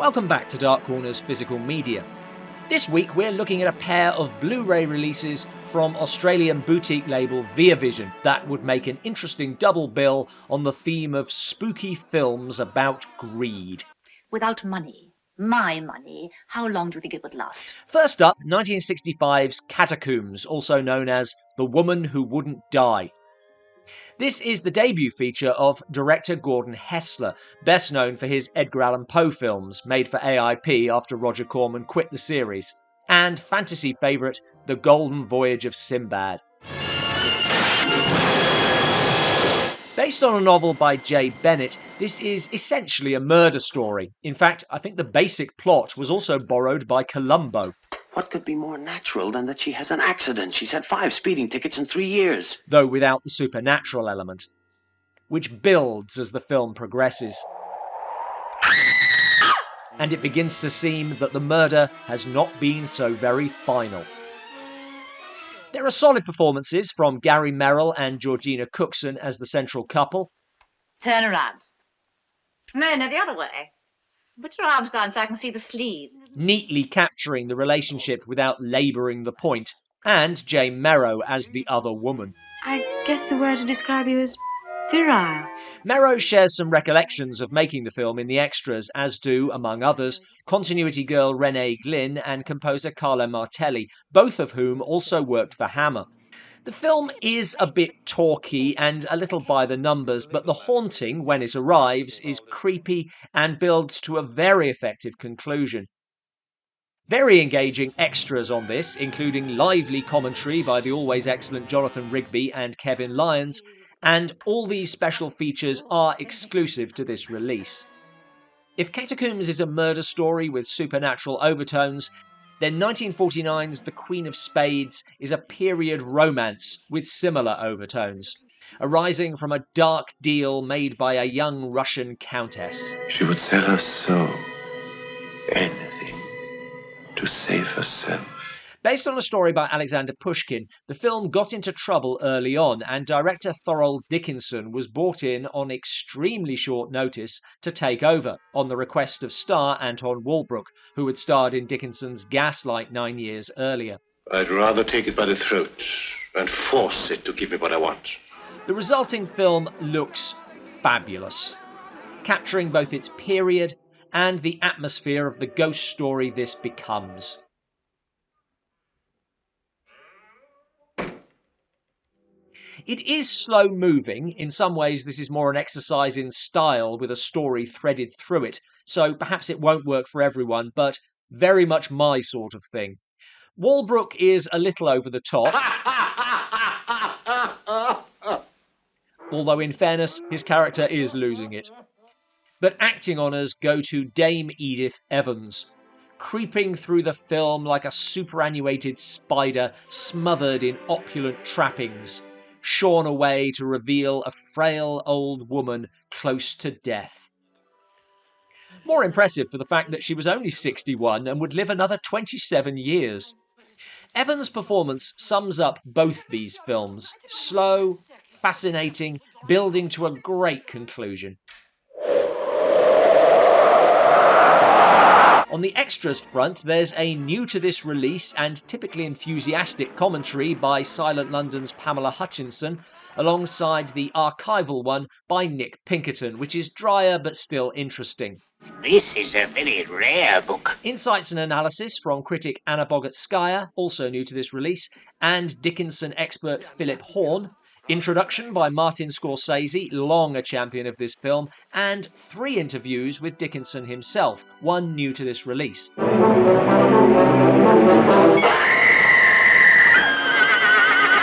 Welcome back to Dark Corner's Physical Media. This week we're looking at a pair of Blu-ray releases from Australian boutique label ViaVision that would make an interesting double bill on the theme of spooky films about greed. Without money, my money, how long do you think it would last? First up, 1965's Catacombs, also known as The Woman Who Wouldn't Die. This is the debut feature of director Gordon Hessler, best known for his Edgar Allan Poe films, made for AIP after Roger Corman quit the series, and fantasy favourite The Golden Voyage of Sinbad. Based on a novel by Jay Bennett, this is essentially a murder story. In fact, I think the basic plot was also borrowed by Columbo. What could be more natural than that she has an accident? She's had 5 speeding tickets in 3 years. Though without the supernatural element, which builds as the film progresses. And it begins to seem that the murder has not been so very final. There are solid performances from Gary Merrill and Georgina Cookson as the central couple. Turn around. No, the other way. Put your arms down so I can see the sleeves. Neatly capturing the relationship without labouring the point, and Jane Merrow as the other woman. I guess the word to describe you is virile. Merrow shares some recollections of making the film in the extras, as do, among others, continuity girl Renee Glynn and composer Carlo Martelli, both of whom also worked for Hammer. The film is a bit talky and a little by the numbers, but the haunting, when it arrives, is creepy and builds to a very effective conclusion. Very engaging extras on this, including lively commentary by the always excellent Jonathan Rigby and Kevin Lyons, and all these special features are exclusive to this release. If Catacombs is a murder story with supernatural overtones, then 1949's The Queen of Spades is a period romance with similar overtones, arising from a dark deal made by a young Russian countess. She would sell her soul, anything, to save herself. Based on a story by Alexander Pushkin, the film got into trouble early on, and director Thorold Dickinson was brought in on extremely short notice to take over, on the request of star Anton Walbrook, who had starred in Dickinson's Gaslight 9 years earlier. I'd rather take it by the throat and force it to give me what I want. The resulting film looks fabulous, capturing both its period and the atmosphere of the ghost story this becomes. It is slow moving. In some ways this is more an exercise in style with a story threaded through it, so perhaps it won't work for everyone, but very much my sort of thing. Walbrook is a little over the top, although in fairness his character is losing it. But acting honours go to Dame Edith Evans, creeping through the film like a superannuated spider smothered in opulent trappings, shorn away to reveal a frail old woman close to death. More impressive for the fact that she was only 61 and would live another 27 years. Evans' performance sums up both these films. Slow, fascinating, building to a great conclusion. On the extras front, there's a new to this release and typically enthusiastic commentary by Silent London's Pamela Hutchinson, alongside the archival one by Nick Pinkerton, which is drier but still interesting. This is a very rare book. Insights and analysis from critic Anna Bogatskaya, also new to this release, and Dickinson expert Philip Horn. Introduction by Martin Scorsese, long a champion of this film, and 3 interviews with Dickinson himself, one new to this release.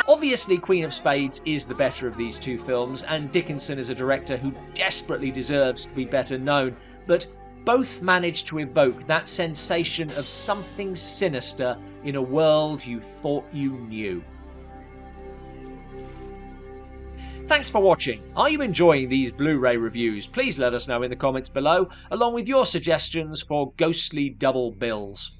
Obviously, Queen of Spades is the better of these 2 films, and Dickinson is a director who desperately deserves to be better known, but both manage to evoke that sensation of something sinister in a world you thought you knew. Thanks for watching. Are you enjoying these Blu-ray reviews? Please let us know in the comments below, along with your suggestions for ghostly double bills.